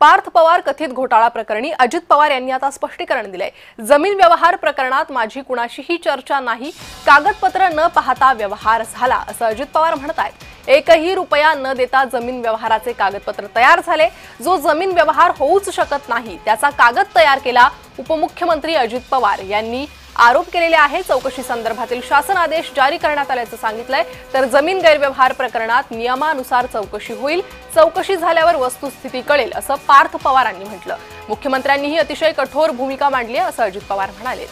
पार्थ पवार कथित घोटाळा प्रकरणी अजित पवार यांनी आता स्पष्टीकरण दिलंय। जमीन व्यवहार प्रकरणात माझी कुणाशीही चर्चा नाही, कागदपत्र न पाहता व्यवहार झाला असं अजित पवार म्हणतात। एकही रुपया न देता जमीन व्यवहाराचे कागदपत्र तयार झाले। जो जमीन व्यवहार होऊच शकत नाही त्याचा कागद तयार केला। उपमुख्यमंत्री अजित पवार यांनी आरोप केलेले आहे। चौकशी संदर्भातील शासन आदेश जारी करण्यात आल्याचं सांगितलंय। तर जमीन गैरव्यवहार प्रकरणात नियमानुसार चौकशी होईल। चौकशी झाल्यावर वस्तुस्थिती कळेल असं पार्थ पवारांनी म्हटलं। मुख्यमंत्र्यांनीही अतिशय कठोर भूमिका मांडली आहे असं अजित पवार म्हणाले।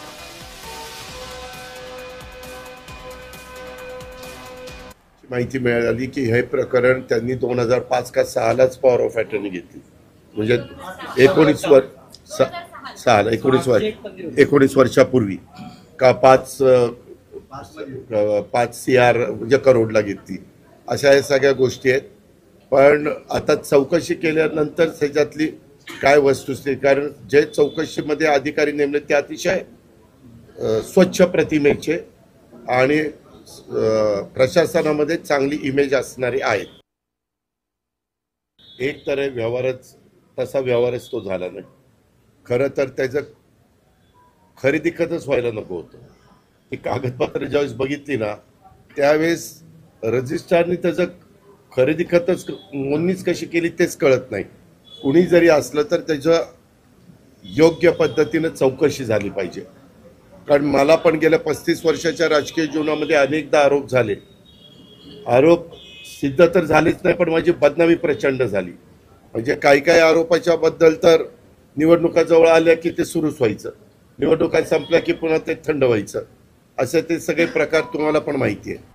माहिती मिळाली की हे प्रकरण त्यांनी 2005 का 6 लाच पॉवर ऑफ अटर्नी घेतली, म्हणजे 19 वर्षापूर्वी का 5 CR म्हणजे करोडला घेतली। अशा या सगळ्या गोष्टी आहेत। पण आता चौकशी केल्यानंतर त्याच्यातली काय वस्तुस्थिती, कारण जे चौकशीमध्ये अधिकारी नेमले ते अतिशय स्वच्छ प्रतिमेचे आणि प्रशासनामध्ये चांगली इमेज असणारे आहेत। एक तर व्यवहारच तसा व्यवहारच तो झाला नाही। खरं तर त्याचं खरेदी खतच व्हायला नको होतं। ती कागदपत्र ज्यावेळेस बघितली ना त्यावेळेस रजिस्ट्रारने त्याचं खरेदी खतच नोंदणीच कशी केली तेच कळत नाही। कुणी जरी असलं तर त्याचं योग्य पद्धतीने चौकशी झाली पाहिजे। कारण मला पण गेल्या 35 वर्षाच्या राजकीय जीवनामध्ये अनेकदा आरोप झाले। आरोप सिद्ध तर झालेच नाही, पण माझी बदनामी प्रचंड झाली। म्हणजे काही आरोपाच्या बद्दल तर निवडणुका जवळ आल्या की ते सुरूच व्हायचं, निवडणुका संपल्या की पुन्हा ते थंड व्हायचं। असे ते सगळे प्रकार तुम्हाला पण माहिती आहे।